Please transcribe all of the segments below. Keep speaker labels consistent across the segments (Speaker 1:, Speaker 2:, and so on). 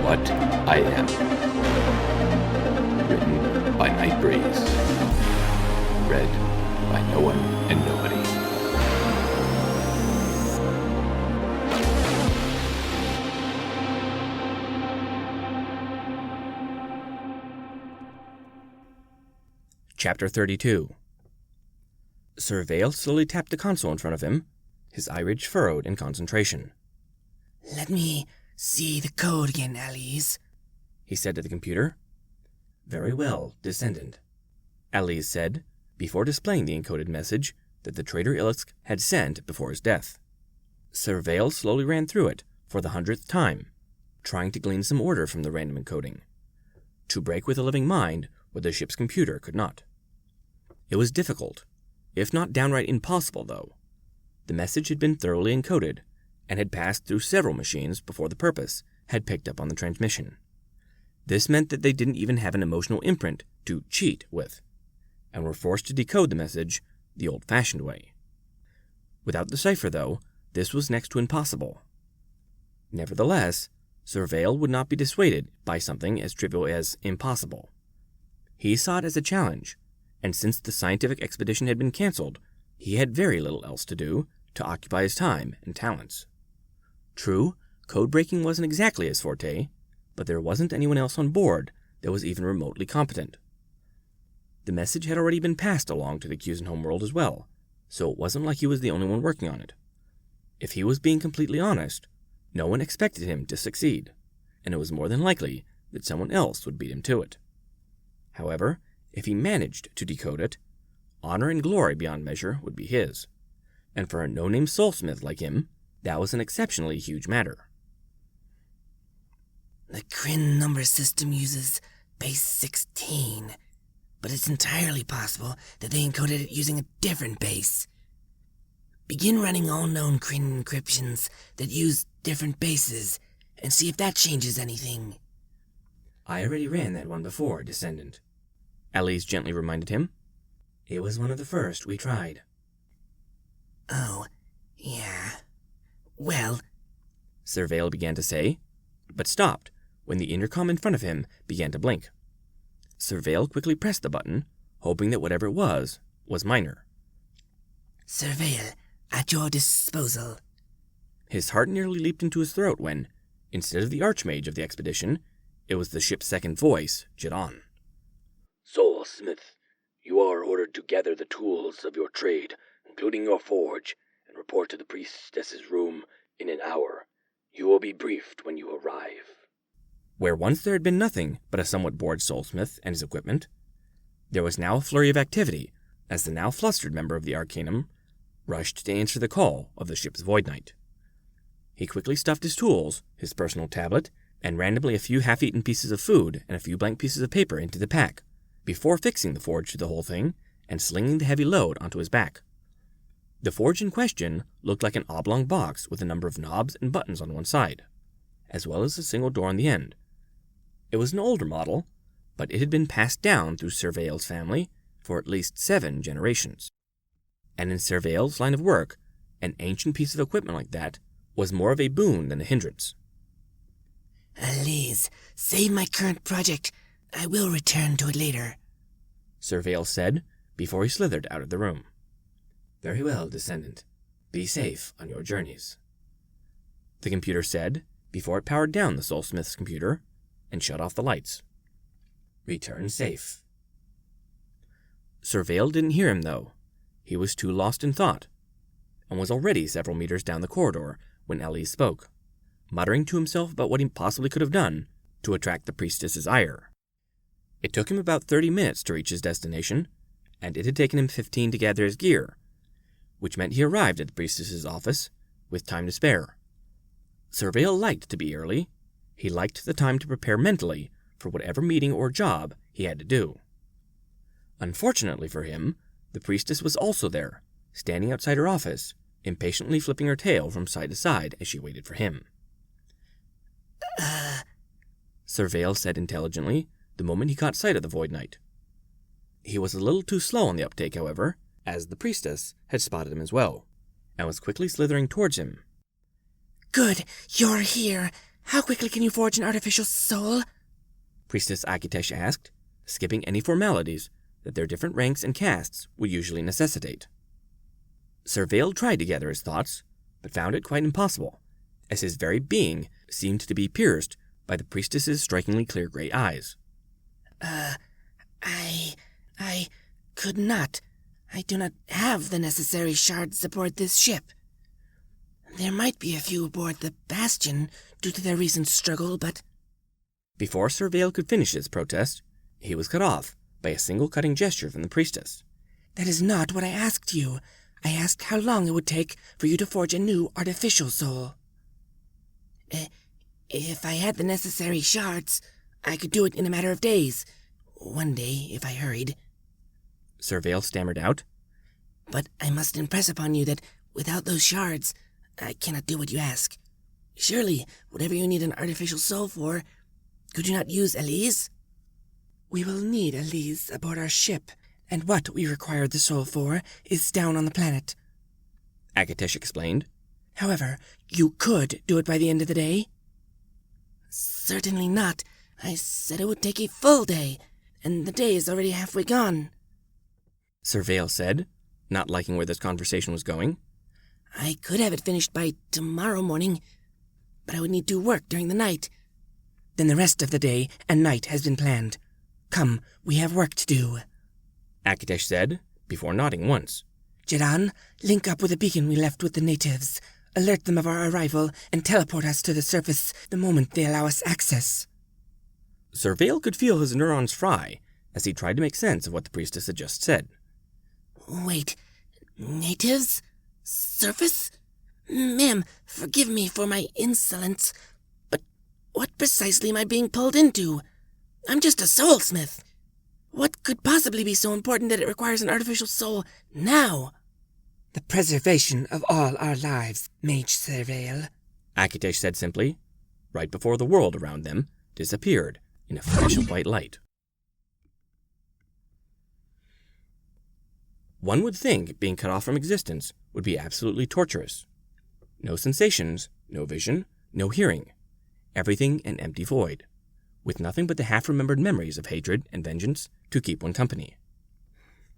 Speaker 1: What I Am. Written by Night Breeze. Read by No One and Nobody.
Speaker 2: Chapter 32. Sir Vale slowly tapped the console in front of him, his eye ridge furrowed in concentration.
Speaker 3: "Let me see the code again, Alice,"
Speaker 2: he said to the computer. "Very well, Descendant," Alice said, before displaying the encoded message that the traitor Illisk had sent before his death. Sir Vale slowly ran through it for the 100th time, trying to glean some order from the random encoding, to break with a living mind what the ship's computer could not. It was difficult, if not downright impossible, though. The message had been thoroughly encoded, and had passed through several machines before the Purpose had picked up on the transmission. This meant that they didn't even have an emotional imprint to cheat with, and were forced to decode the message the old-fashioned way. Without the cipher, though, this was next to impossible. Nevertheless, Sir Vale would not be dissuaded by something as trivial as impossible. He saw it as a challenge, and since the scientific expedition had been cancelled, he had very little else to do to occupy his time and talents. True, code-breaking wasn't exactly his forte, but there wasn't anyone else on board that was even remotely competent. The message had already been passed along to the Cusan homeworld as well, so it wasn't like he was the only one working on it. If he was being completely honest, no one expected him to succeed, and it was more than likely that someone else would beat him to it. However, if he managed to decode it, honor and glory beyond measure would be his, and for a no-name soulsmith like him, that was an exceptionally huge matter.
Speaker 3: "The Kryn number system uses base 16, but it's entirely possible that they encoded it using a different base. Begin running all known Kryn encryptions that use different bases, and see if that changes anything."
Speaker 2: "I already ran that one before, Descendant," Alice gently reminded him. "It was one of the first we tried."
Speaker 3: "Oh, yeah. Well,"
Speaker 2: Sir Vale began to say, but stopped when the intercom in front of him began to blink. Sir Vale quickly pressed the button, hoping that whatever it was minor.
Speaker 3: "Sir Vale, at your disposal."
Speaker 2: His heart nearly leaped into his throat when, instead of the Archmage of the expedition, it was the ship's second voice, Jadon.
Speaker 4: "Soulsmith, you are ordered to gather the tools of your trade, including your forge, and report to the priestess's room in an hour. You will be briefed when you arrive."
Speaker 2: Where once there had been nothing but a somewhat bored Soulsmith and his equipment, there was now a flurry of activity as the now flustered member of the Arcanum rushed to answer the call of the ship's Void Knight. He quickly stuffed his tools, his personal tablet, and randomly a few half-eaten pieces of food and a few blank pieces of paper into the pack, before fixing the forge to the whole thing and slinging the heavy load onto his back. The forge in question looked like an oblong box with a number of knobs and buttons on one side, as well as a single door on the end. It was an older model, but it had been passed down through Sir Vale's family for at least 7 generations. And in Sir Vale's line of work, an ancient piece of equipment like that was more of a boon than a hindrance.
Speaker 3: "Alice, save my current project. I will return to it later,"
Speaker 2: Sir Vale said before he slithered out of the room. "Very well, Descendant. Be safe on your journeys," the computer said before it powered down the Soulsmith's computer and shut off the lights. "Return safe." Sir Vale didn't hear him, though. He was too lost in thought, and was already several meters down the corridor when Alice spoke, muttering to himself about what he possibly could have done to attract the priestess's ire. It took him about 30 minutes to reach his destination, and it had taken him 15 to gather his gear, which meant he arrived at the priestess's office with time to spare. Sir Vale liked to be early. He liked the time to prepare mentally for whatever meeting or job he had to do. Unfortunately for him, the priestess was also there, standing outside her office, impatiently flipping her tail from side to side as she waited for him. Sir Vale said intelligently the moment he caught sight of the Void Knight. He was a little too slow on the uptake, however, as the priestess had spotted him as well, and was quickly slithering towards him.
Speaker 3: "Good, you're here. How quickly can you forge an artificial soul?
Speaker 2: Priestess Akitesh asked, skipping any formalities that their different ranks and castes would usually necessitate. Sir Vale tried to gather his thoughts, but found it quite impossible, as his very being seemed to be pierced by the priestess's strikingly clear gray eyes.
Speaker 3: I could not. I do not have the necessary shards aboard this ship. There might be a few aboard the Bastion due to their recent struggle, but...
Speaker 2: Before Sir Vale could finish his protest, he was cut off by a single cutting gesture from the priestess.
Speaker 3: That is not what I asked you. I asked how long it would take for you to forge a new artificial soul. If I had the necessary shards, I could do it in a matter of days. One day, if I hurried.
Speaker 2: Sir Vale stammered out.
Speaker 3: But I must impress upon you that without those shards, I cannot do what you ask. Surely, whatever you need an artificial soul for, could you not use Elise? We will need Elise aboard our ship, and what we require the soul for is down on the planet.
Speaker 2: Akitesh explained.
Speaker 3: However, you could do it by the end of the day. Certainly not. I said it would take a full day, and the day is already halfway gone.
Speaker 2: Sir Vale said, not liking where this conversation was going.
Speaker 3: I could have it finished by tomorrow morning, but I would need to work during the night. Then the rest of the day and night has been planned. Come, we have work to do.
Speaker 2: Akitesh said, before nodding once.
Speaker 3: Jedhan, link up with the beacon we left with the natives. Alert them of our arrival and teleport us to the surface the moment they allow us access.
Speaker 2: Sir Vale could feel his neurons fry as he tried to make sense of what the priestess had just said.
Speaker 3: Wait, natives? Surface? Ma'am, forgive me for my insolence, but what precisely am I being pulled into? I'm just a soulsmith. What could possibly be so important that it requires an artificial soul now? The preservation of all our lives, Mage Sir Vale,
Speaker 2: Akitesh said simply, right before the world around them disappeared in a flash of white light. One would think being cut off from existence would be absolutely torturous. No sensations, no vision, no hearing. Everything an empty void, with nothing but the half-remembered memories of hatred and vengeance to keep one company.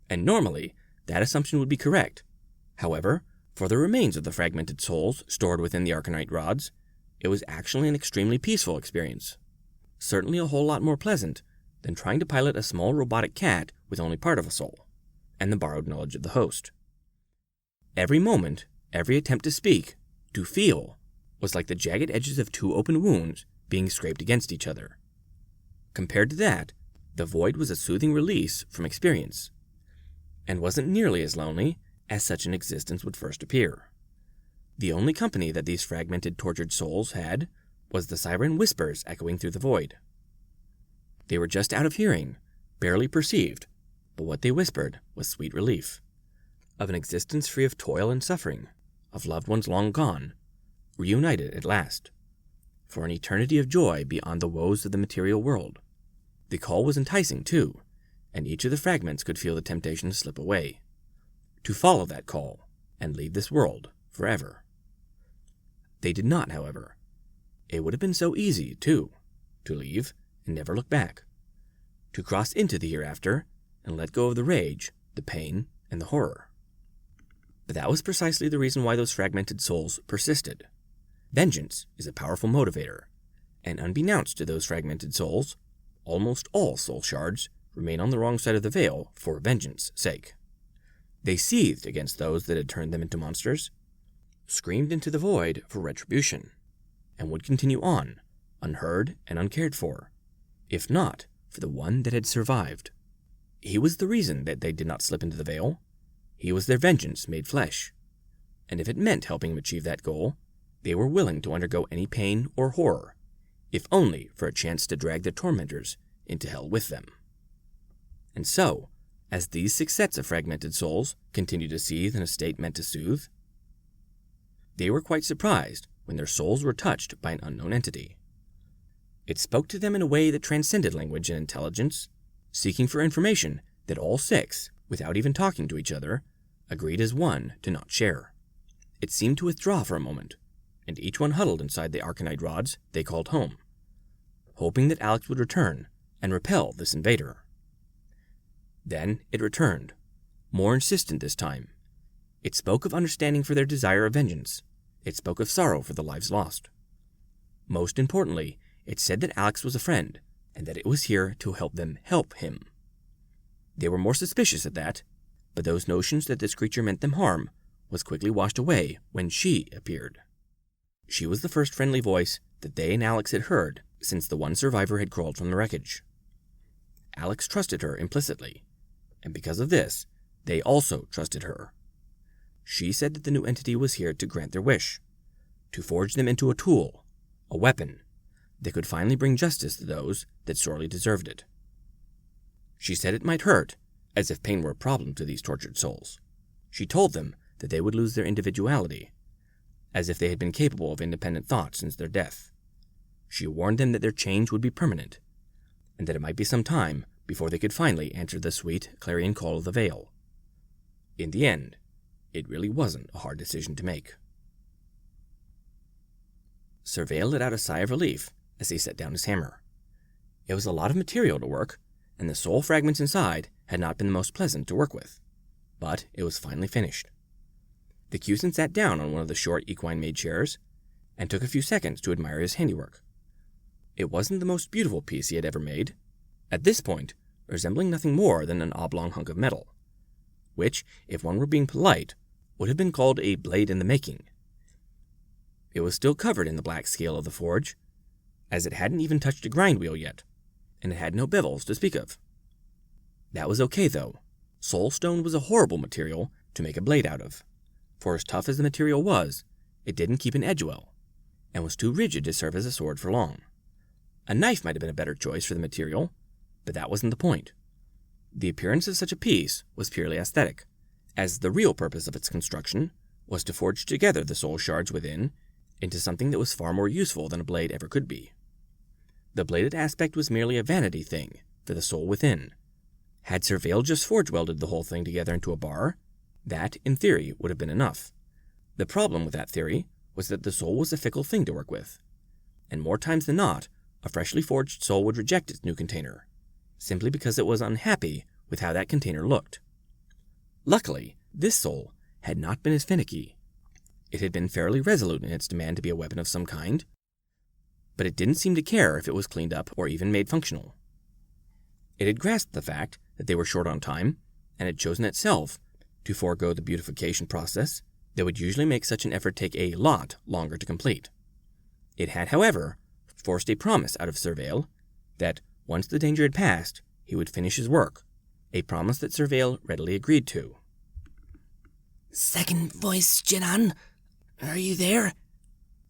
Speaker 2: And normally, that assumption would be correct. However, for the remains of the fragmented souls stored within the Arcanite rods, it was actually an extremely peaceful experience. Certainly a whole lot more pleasant than trying to pilot a small robotic cat with only part of a soul, and the borrowed knowledge of the host. Every moment, every attempt to speak, to feel, was like the jagged edges of two open wounds being scraped against each other. Compared to that, the void was a soothing release from experience, and wasn't nearly as lonely as such an existence would first appear. The only company that these fragmented, tortured souls had was the siren whispers echoing through the void. They were just out of hearing, barely perceived, but what they whispered was sweet relief, of an existence free of toil and suffering, of loved ones long gone, reunited at last, for an eternity of joy beyond the woes of the material world. The call was enticing, too, and each of the fragments could feel the temptation to slip away, to follow that call and leave this world forever. They did not, however. It would have been so easy, too, to leave and never look back, to cross into the hereafter and let go of the rage, the pain, and the horror. But that was precisely the reason why those fragmented souls persisted. Vengeance is a powerful motivator, and unbeknownst to those fragmented souls, almost all soul shards remain on the wrong side of the veil for vengeance's sake. They seethed against those that had turned them into monsters, screamed into the void for retribution, and would continue on, unheard and uncared for, if not for the one that had survived. He was the reason that they did not slip into the veil. He was their vengeance made flesh, and if it meant helping him achieve that goal, they were willing to undergo any pain or horror, if only for a chance to drag their tormentors into hell with them. And so, as these 6 sets of fragmented souls continued to seethe in a state meant to soothe, they were quite surprised when their souls were touched by an unknown entity. It spoke to them in a way that transcended language and intelligence, seeking for information that all 6, without even talking to each other, agreed as one to not share. It seemed to withdraw for a moment, and each one huddled inside the arcanite rods they called home, hoping that Alex would return and repel this invader. Then it returned, more insistent this time. It spoke of understanding for their desire of vengeance. It spoke of sorrow for the lives lost. Most importantly, it said that Alex was a friend, and that it was here to help them help him. They were more suspicious at that, but those notions that this creature meant them harm was quickly washed away when she appeared. She was the first friendly voice that they and Alex had heard since the one survivor had crawled from the wreckage. Alex trusted her implicitly, and because of this, they also trusted her. She said that the new entity was here to grant their wish, to forge them into a tool, a weapon, that could finally bring justice to those that sorely deserved it. She said it might hurt, as if pain were a problem to these tortured souls. She told them that they would lose their individuality, as if they had been capable of independent thought since their death. She warned them that their change would be permanent, and that it might be some time before they could finally answer the sweet clarion call of the veil. In the end, it really wasn't a hard decision to make. Surveil let out a sigh of relief as he set down his hammer. It was a lot of material to work, and the soul fragments inside had not been the most pleasant to work with. But it was finally finished. The Cusan sat down on one of the short equine-made chairs and took a few seconds to admire his handiwork. It wasn't the most beautiful piece he had ever made, at this point resembling nothing more than an oblong hunk of metal, which, if one were being polite, would have been called a blade in the making. It was still covered in the black scale of the forge, as it hadn't even touched a grind wheel yet, and it had no bevels to speak of. That was okay, though. Soulstone was a horrible material to make a blade out of, for as tough as the material was, it didn't keep an edge well, and was too rigid to serve as a sword for long. A knife might have been a better choice for the material, but that wasn't the point. The appearance of such a piece was purely aesthetic, as the real purpose of its construction was to forge together the soul shards within into something that was far more useful than a blade ever could be. The bladed aspect was merely a vanity thing for the soul within. Had Surveil just forge welded the whole thing together into a bar, that, in theory, would have been enough. The problem with that theory was that the soul was a fickle thing to work with, and more times than not, a freshly forged soul would reject its new container, simply because it was unhappy with how that container looked. Luckily, this soul had not been as finicky. It had been fairly resolute in its demand to be a weapon of some kind, but it didn't seem to care if it was cleaned up or even made functional. It had grasped the fact that they were short on time, and had chosen itself to forego the beautification process that would usually make such an effort take a lot longer to complete. It had, however, forced a promise out of Surveil that, once the danger had passed, he would finish his work, a promise that Surveil readily agreed to.
Speaker 3: Second voice, Jinan? Are you there?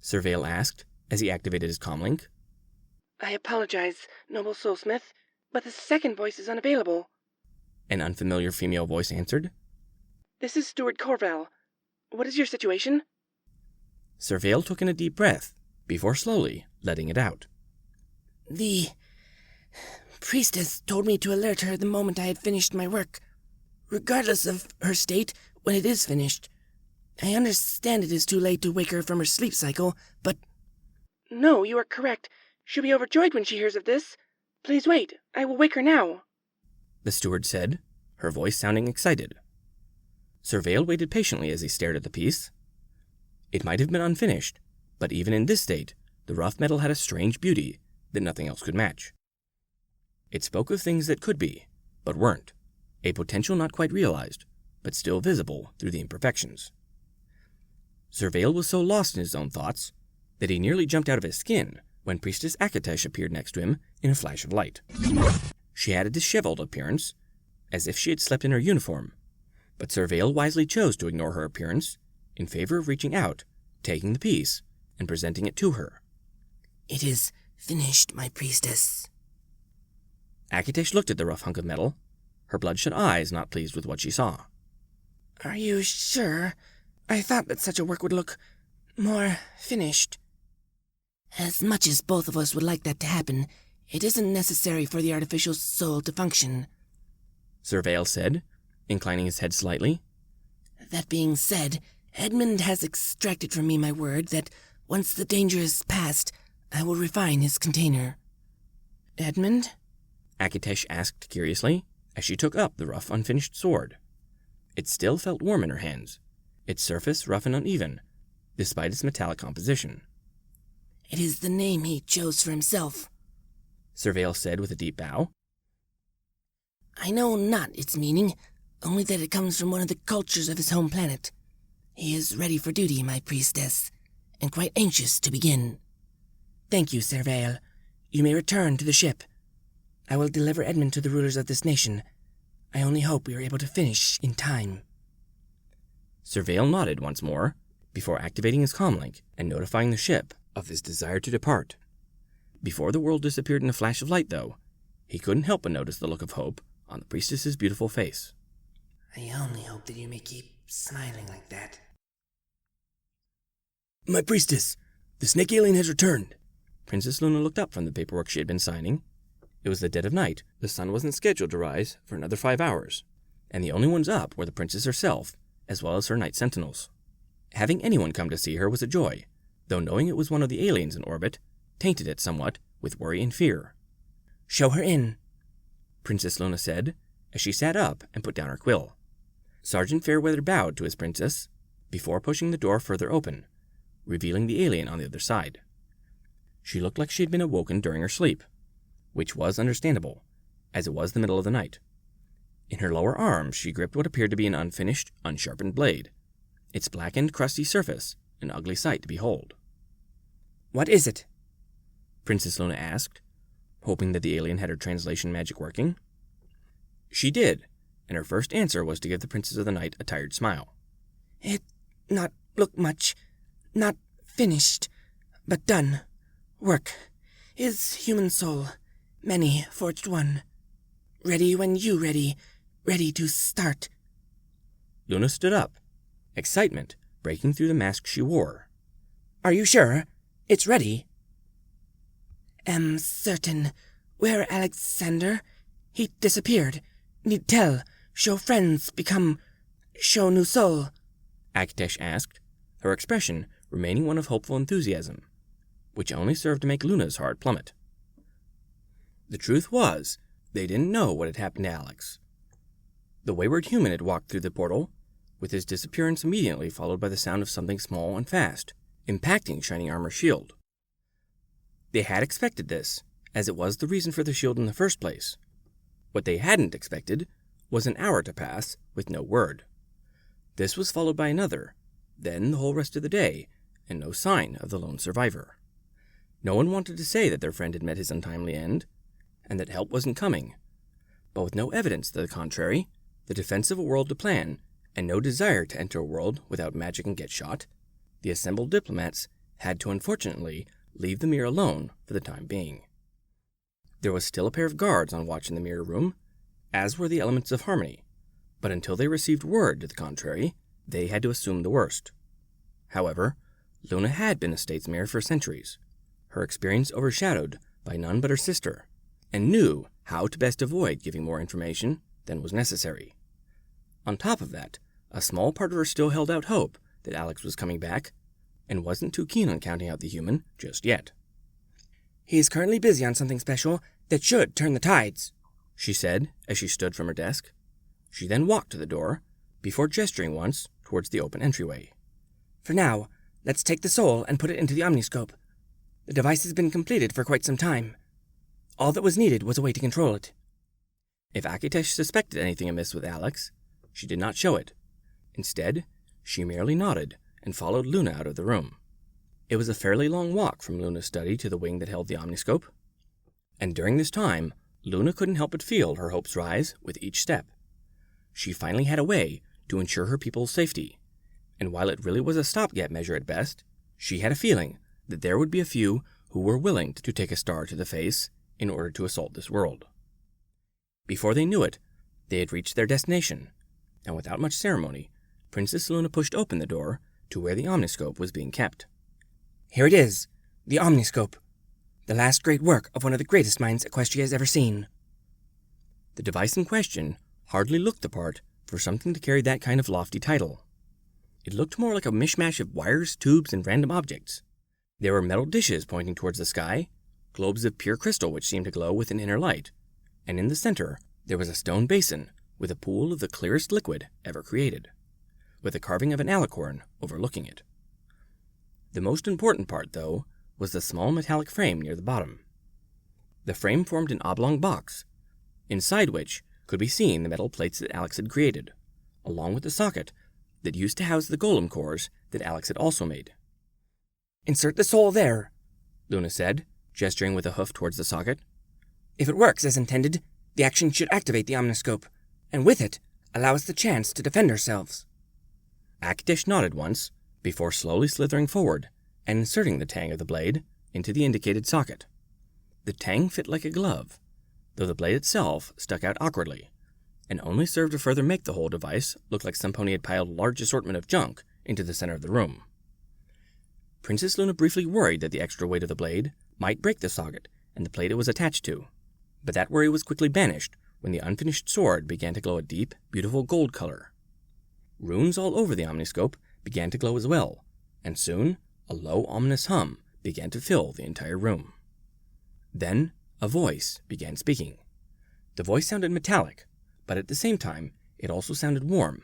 Speaker 2: Surveil asked, as he activated his comlink.
Speaker 5: I apologize, noble soulsmith, but the second voice is unavailable.
Speaker 2: An unfamiliar female voice answered.
Speaker 5: This is Steward Corval. What is your situation?
Speaker 2: Surveil took in a deep breath, before slowly letting it out.
Speaker 3: The priestess told me to alert her the moment I had finished my work, regardless of her state when it is finished. I understand it is too late to wake her from her sleep cycle, but...
Speaker 5: No, you are correct. She'll be overjoyed when she hears of this. Please wait. I will wake her now.
Speaker 2: The steward said, her voice sounding excited. Surveil waited patiently as he stared at the piece. It might have been unfinished, but even in this state, the rough metal had a strange beauty that nothing else could match. It spoke of things that could be, but weren't, a potential not quite realized, but still visible through the imperfections. Surveil was so lost in his own thoughts that he nearly jumped out of his skin when Priestess Akatesh appeared next to him in a flash of light. She had a disheveled appearance, as if she had slept in her uniform, but Surveil wisely chose to ignore her appearance in favor of reaching out, taking the piece, and presenting it to her.
Speaker 3: It is finished, my priestess.
Speaker 2: Akatesh looked at the rough hunk of metal, her bloodshot eyes not pleased with what she saw.
Speaker 3: Are you sure? I thought that such a work would look more finished. As much as both of us would like that to happen, it isn't necessary for the artificial soul to function,
Speaker 2: Surveil said, inclining his head slightly.
Speaker 3: That being said, Edmund has extracted from me my word that Once the danger is past, I will refine his container. Edmund?
Speaker 2: Akitesh asked curiously as she took up the rough, unfinished sword. It still felt warm in her hands, its surface rough and uneven, despite its metallic composition.
Speaker 3: It is the name he chose for himself,
Speaker 2: Surveil said with a deep bow.
Speaker 3: I know not its meaning, only that it comes from one of the cultures of his home planet. He is ready for duty, my priestess, and quite anxious to begin. Thank you, Surveil. You may return to the ship. I will deliver Edmund to the rulers of this nation. I only hope we are able to finish in time.
Speaker 2: Surveil nodded once more, before activating his comlink and notifying the ship of his desire to depart. Before the world disappeared in a flash of light, though, he couldn't help but notice the look of hope on the priestess's beautiful face.
Speaker 3: I only hope that you may keep smiling like that.
Speaker 2: My priestess, the snake alien has returned. Princess Luna looked up from the paperwork she had been signing. It was the dead of night. The sun wasn't scheduled to rise for another 5 hours, and the only ones up were the princess herself, as well as her night sentinels. Having anyone come to see her was a joy, though knowing it was one of the aliens in orbit tainted it somewhat with worry and fear.
Speaker 3: Show her in,
Speaker 2: Princess Luna said, as she sat up and put down her quill. Sergeant Fairweather bowed to his princess before pushing the door further open, revealing the alien on the other side. She looked like she had been awoken during her sleep, which was understandable, as it was the middle of the night. In her lower arm she gripped what appeared to be an unfinished, unsharpened blade, its blackened, crusty surface an ugly sight to behold.
Speaker 3: What is it?
Speaker 2: Princess Luna asked, hoping that the alien had her translation magic working. She did, and her first answer was to give the Princess of the Night a tired smile.
Speaker 3: It not look much, not finished, but done. Work. His human soul, many forged one. Ready when you ready to start.
Speaker 2: Luna stood up, excitement breaking through the mask she wore.
Speaker 3: Are you sure? It's ready? Am certain. Where Alexander? He disappeared. Need tell. Show friends become. Show new soul.
Speaker 2: Akitesh asked, her expression remaining one of hopeful enthusiasm, which only served to make Luna's heart plummet. The truth was, they didn't know what had happened to Alex. The wayward human had walked through the portal, with his disappearance immediately followed by the sound of something small and fast, impacting Shining Armor's shield. They had expected this, as it was the reason for the shield in the first place. What they hadn't expected was an hour to pass with no word. This was followed by another, then the whole rest of the day, and no sign of the lone survivor. No one wanted to say that their friend had met his untimely end, and that help wasn't coming. But with no evidence to the contrary, the defense of a world to plan, and no desire to enter a world without magic and get shot, the assembled diplomats had to unfortunately leave the mirror alone for the time being. There was still a pair of guards on watch in the mirror room, as were the elements of harmony, but until they received word to the contrary, they had to assume the worst. However, Luna had been a state's mirror for centuries, her experience overshadowed by none but her sister, and knew how to best avoid giving more information than was necessary. On top of that, a small part of her still held out hope that Alex was coming back, and wasn't too keen on counting out the human just yet.
Speaker 3: He is currently busy on something special that should turn the tides,
Speaker 2: she said as she stood from her desk. She then walked to the door, before gesturing once towards the open entryway.
Speaker 3: For now, let's take the soul and put it into the omniscope. The device has been completed for quite some time. All that was needed was a way to control it.
Speaker 2: If Akitesh suspected anything amiss with Alex, she did not show it. Instead, she merely nodded and followed Luna out of the room. It was a fairly long walk from Luna's study to the wing that held the omniscope, and during this time, Luna couldn't help but feel her hopes rise with each step. She finally had a way to ensure her people's safety, and while it really was a stopgap measure at best, she had a feeling that there would be a few who were willing to take a star to the face in order to assault this world. Before they knew it, they had reached their destination, and without much ceremony, Princess Luna pushed open the door to where the omniscope was being kept.
Speaker 3: Here it is, the omniscope, the last great work of one of the greatest minds Equestria has ever seen.
Speaker 2: The device in question hardly looked the part for something to carry that kind of lofty title. It looked more like a mishmash of wires, tubes, and random objects, There were metal dishes pointing towards the sky, globes of pure crystal which seemed to glow with an inner light, and in the center there was a stone basin with a pool of the clearest liquid ever created, with a carving of an alicorn overlooking it. The most important part, though, was the small metallic frame near the bottom. The frame formed an oblong box, inside which could be seen the metal plates that Alex had created, along with the socket that used to house the golem cores that Alex had also made.
Speaker 3: Insert the soul there,
Speaker 2: Luna said, gesturing with a hoof towards the socket.
Speaker 3: If it works as intended, the action should activate the omniscope, and with it, allow us the chance to defend ourselves.
Speaker 2: Akitesh nodded once, before slowly slithering forward and inserting the tang of the blade into the indicated socket. The tang fit like a glove, though the blade itself stuck out awkwardly, and only served to further make the whole device look like some pony had piled a large assortment of junk into the center of the room. Princess Luna briefly worried that the extra weight of the blade might break the socket and the plate it was attached to, but that worry was quickly banished when the unfinished sword began to glow a deep, beautiful gold color. Runes all over the omniscope began to glow as well, and soon a low, ominous hum began to fill the entire room. Then a voice began speaking. The voice sounded metallic, but at the same time it also sounded warm,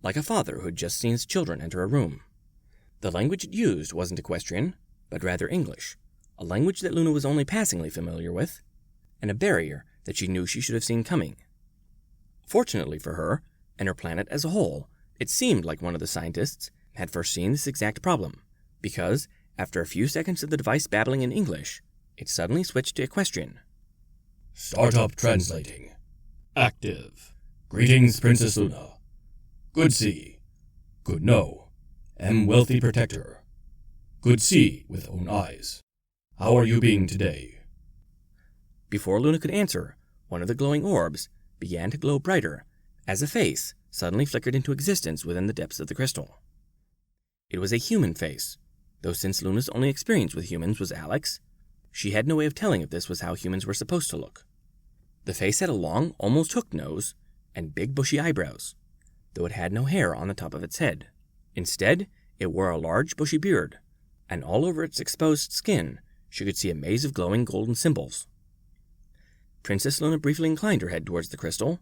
Speaker 2: like a father who had just seen his children enter a room. The language it used wasn't equestrian, but rather English, a language that Luna was only passingly familiar with, and a barrier that she knew she should have seen coming. Fortunately for her, and her planet as a whole, it seemed like one of the scientists had first seen this exact problem, because, after a few seconds of the device babbling in English, it suddenly switched to equestrian.
Speaker 1: Startup translating. Active. Greetings, Princess Luna. Good see. Good know. Am wealthy protector. Good see with own eyes. How are you being today?
Speaker 2: Before Luna could answer, one of the glowing orbs began to glow brighter as a face suddenly flickered into existence within the depths of the crystal. It was a human face, though since Luna's only experience with humans was Alex, she had no way of telling if this was how humans were supposed to look. The face had a long, almost hooked nose and big bushy eyebrows, though it had no hair on the top of its head. Instead, it wore a large bushy beard, and all over its exposed skin she could see a maze of glowing golden symbols. Princess Luna briefly inclined her head towards the crystal,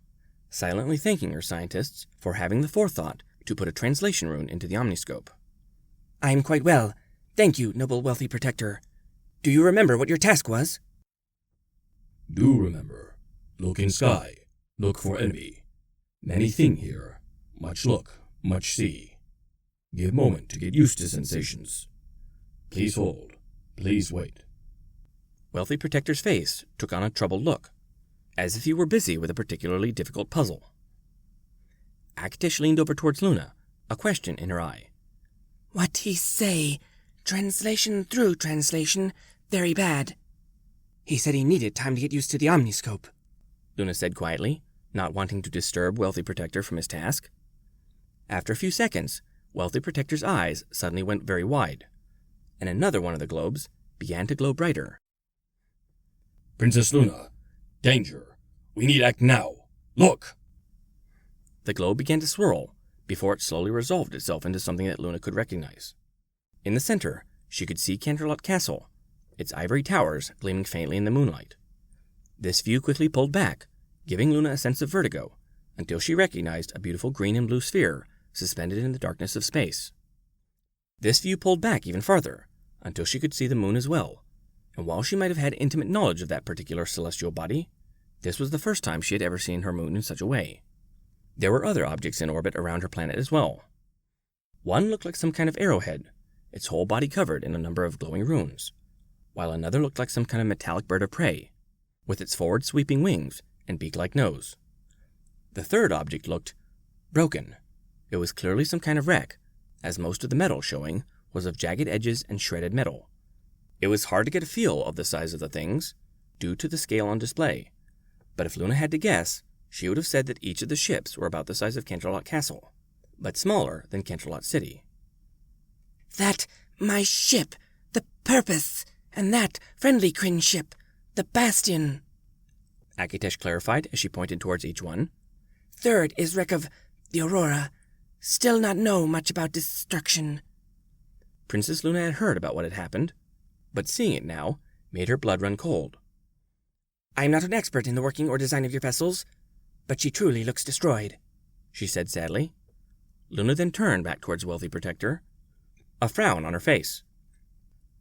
Speaker 2: silently thanking her scientists for having the forethought to put a translation rune into the omniscope.
Speaker 3: I am quite well. Thank you, noble wealthy protector. Do you remember what your task was?
Speaker 1: Do remember. Look in sky. Look for enemy. Many thing here. Much look, much see. Give moment to get used to sensations. Please hold. Please wait.
Speaker 2: Wealthy Protector's face took on a troubled look, as if he were busy with a particularly difficult puzzle. Akitesh leaned over towards Luna, a question in her eye.
Speaker 3: What he say? Translation through translation, very bad. He said he needed time to get used to the omniscope,
Speaker 2: Luna said quietly, not wanting to disturb Wealthy Protector from his task. After a few seconds, Wealthy Protector's eyes suddenly went very wide, and another one of the globes began to glow brighter.
Speaker 1: Princess Luna, danger. We need act now. Look!
Speaker 2: The globe began to swirl before it slowly resolved itself into something that Luna could recognize. In the center, she could see Canterlot Castle, its ivory towers gleaming faintly in the moonlight. This view quickly pulled back, giving Luna a sense of vertigo, until she recognized a beautiful green and blue sphere suspended in the darkness of space. This view pulled back even farther, until she could see the moon as well, and while she might have had intimate knowledge of that particular celestial body, this was the first time she had ever seen her moon in such a way. There were other objects in orbit around her planet as well. One looked like some kind of arrowhead, its whole body covered in a number of glowing runes, while another looked like some kind of metallic bird of prey, with its forward sweeping wings and beak-like nose. The third object looked broken. It was clearly some kind of wreck, as most of the metal showing was of jagged edges and shredded metal. It was hard to get a feel of the size of the things, due to the scale on display, but if Luna had to guess, she would have said that each of the ships were about the size of Canterlot Castle, but smaller than Canterlot City.
Speaker 3: That, my ship, the Purpose, and that friendly Kryn ship, the Bastion,
Speaker 2: Akitesh clarified as she pointed towards each one.
Speaker 3: Third is wreck of the Aurora. Still not know much about destruction.
Speaker 2: Princess Luna had heard about what had happened, but seeing it now made her blood run cold.
Speaker 3: "I am not an expert in the working or design of your vessels, but she truly looks destroyed,"
Speaker 2: she said sadly. Luna then turned back towards Wealthy Protector, a frown on her face.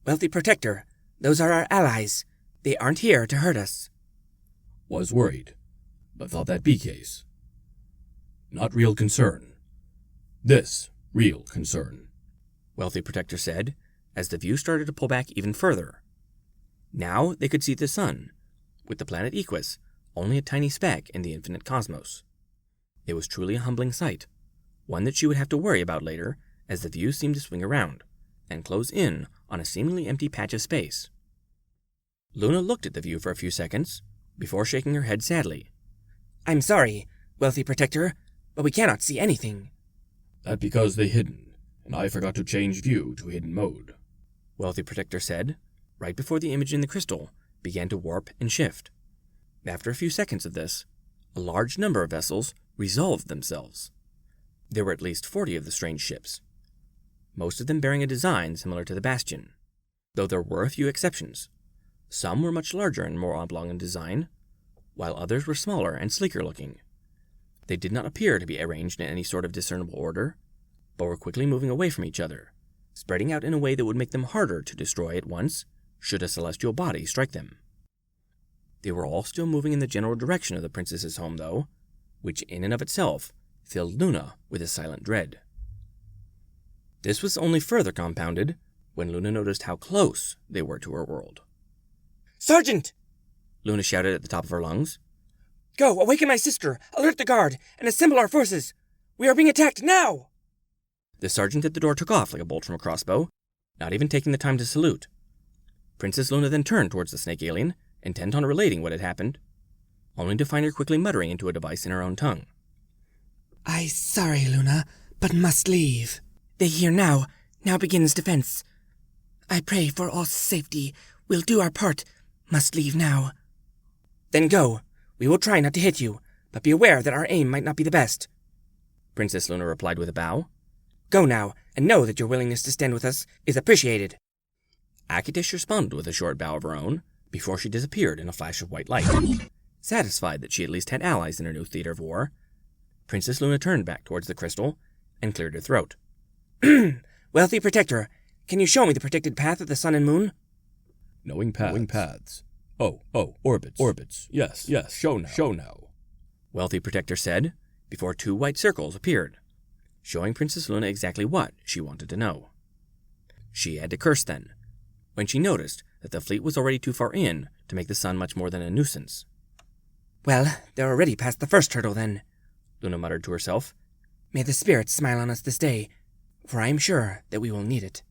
Speaker 3: "Wealthy Protector, those are our allies. They aren't here to hurt us."
Speaker 1: Was worried, but thought that be case. Not real concern. This real concern,
Speaker 2: Wealthy Protector said, as the view started to pull back even further. Now they could see the sun, with the planet Equus only a tiny speck in the infinite cosmos. It was truly a humbling sight, one that she would have to worry about later as the view seemed to swing around and close in on a seemingly empty patch of space. Luna looked at the view for a few seconds before shaking her head sadly.
Speaker 3: "I'm sorry, Wealthy Protector, but we cannot see anything."
Speaker 1: That because they hidden, and I forgot to change view to hidden mode,
Speaker 2: Wealthy Protector said, right before the image in the crystal began to warp and shift. After a few seconds of this, a large number of vessels resolved themselves. There were at least 40 of the strange ships, most of them bearing a design similar to the Bastion, though there were a few exceptions. Some were much larger and more oblong in design, while others were smaller and sleeker looking. They did not appear to be arranged in any sort of discernible order, but were quickly moving away from each other, spreading out in a way that would make them harder to destroy at once should a celestial body strike them. They were all still moving in the general direction of the princess's home, though, which in and of itself filled Luna with a silent dread. This was only further compounded when Luna noticed how close they were to her world.
Speaker 3: "Sergeant!"
Speaker 2: Luna shouted at the top of her lungs.
Speaker 3: "Go, awaken my sister, alert the guard, and assemble our forces! We are being attacked now!"
Speaker 2: The sergeant at the door took off like a bolt from a crossbow, not even taking the time to salute. Princess Luna then turned towards the snake alien, intent on relating what had happened, only to find her quickly muttering into a device in her own tongue.
Speaker 3: "I sorry, Luna, but must leave. They hear now begins defense. I pray for all safety. We'll do our part. Must leave now." "Then go. We will try not to hit you, but be aware that our aim might not be the best," Princess Luna replied with a bow. "Go now, and know that your willingness to stand with us is appreciated."
Speaker 2: Akitish responded with a short bow of her own, before she disappeared in a flash of white light. Satisfied that she at least had allies in her new theater of war, Princess Luna turned back towards the crystal and cleared her throat.
Speaker 3: "Wealthy Protector, can you show me the predicted path of the sun and moon?"
Speaker 1: knowing paths. Orbits. Yes, show now.
Speaker 2: Wealthy Protector said, before 2 white circles appeared, showing Princess Luna exactly what she wanted to know. She had to curse then, when she noticed that the fleet was already too far in to make the sun much more than a nuisance.
Speaker 3: "Well, they're already past the first hurdle, then,"
Speaker 2: Luna muttered to herself.
Speaker 3: "May the spirits smile on us this day, for I am sure that we will need it."